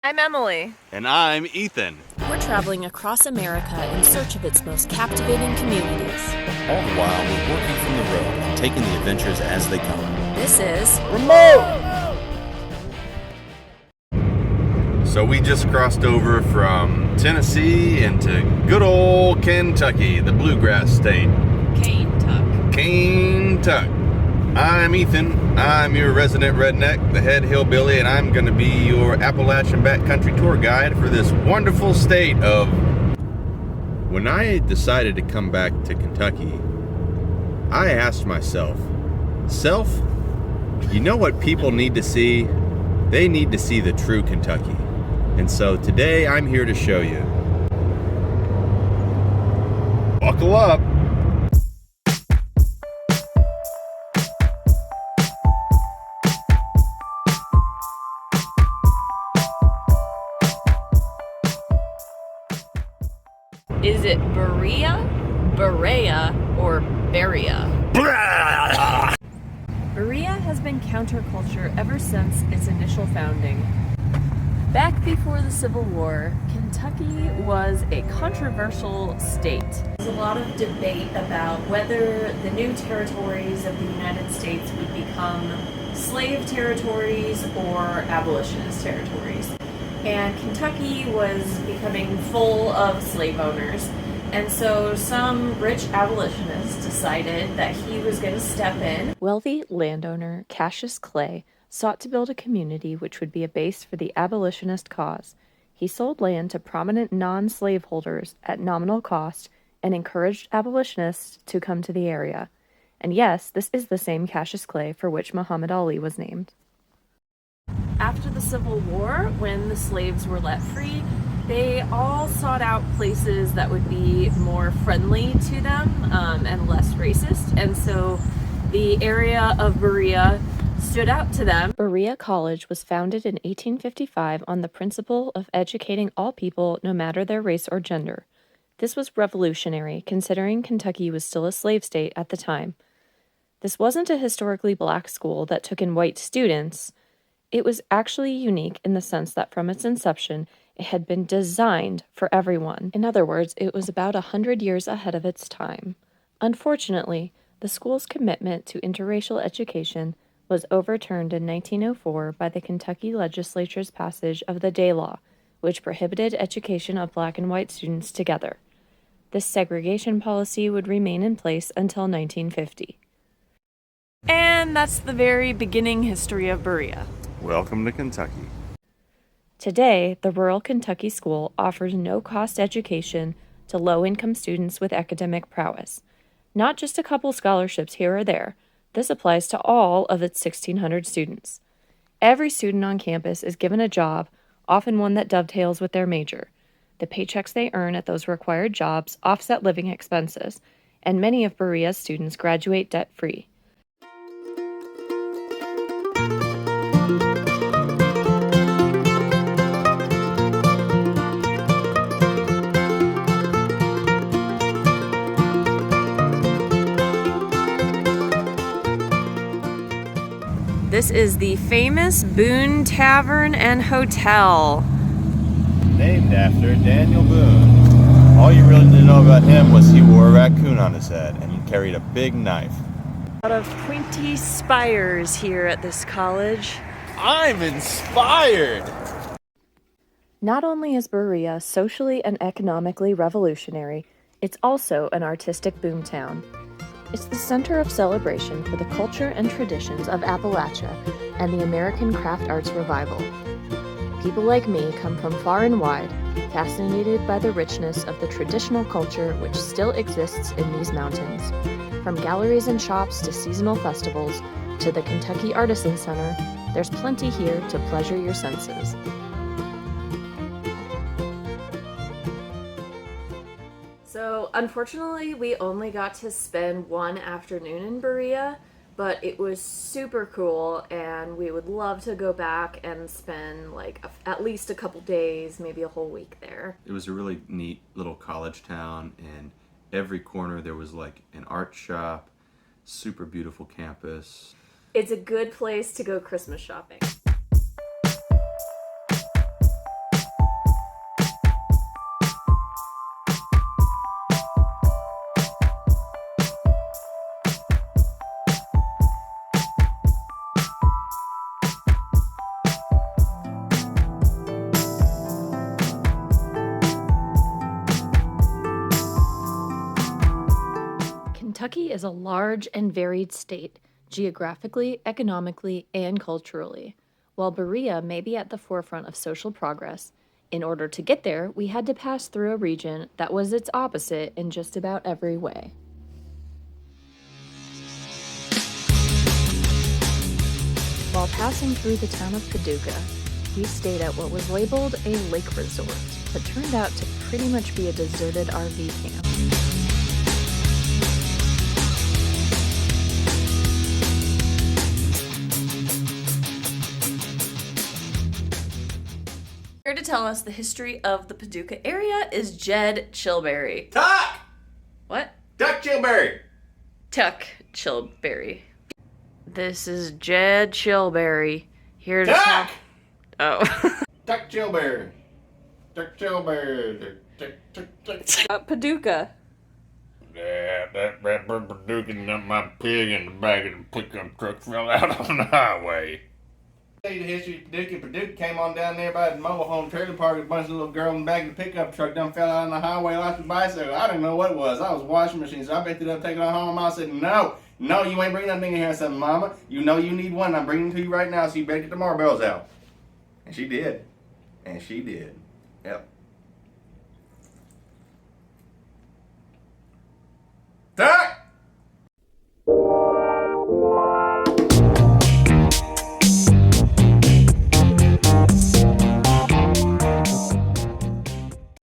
I'm Emily. And I'm Ethan. We're traveling across America in search of its most captivating communities. All the while, we're working from the road and taking the adventures as they come. This is Remote! So we just crossed over from Tennessee into good old Kentucky, the bluegrass state. Kentucky. I'm Ethan. I'm your resident redneck, the head hillbilly, and I'm going to be your Appalachian backcountry tour guide for this wonderful state of... When I decided to come back to Kentucky, I asked myself, you know what people need to see? They need to see the true Kentucky. And so today I'm here to show you. Buckle up. Is it Berea, or Berea? Berea has been counterculture ever since its initial founding. Back before the Civil War, Kentucky was a controversial state. There's a lot of debate about whether the new territories of the United States would become slave territories or abolitionist territories. And Kentucky was becoming full of slave owners. And so some rich abolitionist decided that he was going to step in. Wealthy landowner Cassius Clay sought to build a community which would be a base for the abolitionist cause. He sold land to prominent non-slave holders at nominal cost and encouraged abolitionists to come to the area. And yes, this is the same Cassius Clay for which Muhammad Ali was named. After the Civil War, when the slaves were let free, they all sought out places that would be more friendly to them and less racist. And so the area of Berea stood out to them. Berea College was founded in 1855 on the principle of educating all people no matter their race or gender. This was revolutionary, considering Kentucky was still a slave state at the time. This wasn't a historically black school that took in white students. It was actually unique in the sense that from its inception, it had been designed for everyone. In other words, it was about 100 years ahead of its time. Unfortunately, the school's commitment to interracial education was overturned in 1904 by the Kentucky legislature's passage of the Day Law, which prohibited education of black and white students together. This segregation policy would remain in place until 1950. And that's the very beginning history of Berea. Welcome to Kentucky. Today, the rural Kentucky school offers no-cost education to low-income students with academic prowess. Not just a couple scholarships here or there. This applies to all of its 1,600 students. Every student on campus is given a job, often one that dovetails with their major. The paychecks they earn at those required jobs offset living expenses, and many of Berea's students graduate debt-free. This is the famous Boone Tavern and Hotel. Named after Daniel Boone. All you really need to know about him was he wore a raccoon on his head and he carried a big knife. A lot of pointy spires here at this college. I'm inspired! Not only is Berea socially and economically revolutionary, it's also an artistic boomtown. It's the center of celebration for the culture and traditions of Appalachia and the American craft arts revival. People like me come from far and wide, fascinated by the richness of the traditional culture which still exists in these mountains. From galleries and shops to seasonal festivals to the Kentucky Artisan Center, there's plenty here to pleasure your senses. So, unfortunately, we only got to spend one afternoon in Berea, but it was super cool, and we would love to go back and spend at least a couple days, maybe a whole week there. It was a really neat little college town, and every corner there was like an art shop, super beautiful campus. It's a good place to go Christmas shopping. Kentucky is a large and varied state, geographically, economically, and culturally. While Berea may be at the forefront of social progress, in order to get there, we had to pass through a region that was its opposite in just about every way. While passing through the town of Paducah, we stayed at what was labeled a lake resort, but turned out to pretty much be a deserted RV camp. Here to tell us the history of the Paducah area is Jed Chilberry. Tuck! What? Tuck Chilberry! Tuck Chilberry. This is Jed Chilberry. Here to Tuck! Oh. Tuck Chilberry. Tuck Chilberry. Tuck. Paducah. Yeah, that Paducah and my pig in the back of the pickup truck fell out on the highway. The history of Paducah. Paducah came on down there by the mobile home trailer park. A bunch of little girls in the back of the pickup truck done fell out on the highway, lost a bicycle. I didn't know what it was. I was washing machine, so I picked it up, taking it home. Mom said, no, you ain't bringing that thing in here. I said, Mama, you know you need one. I'm bringing it to you right now, so you better get the marbles out. And she did. Yep.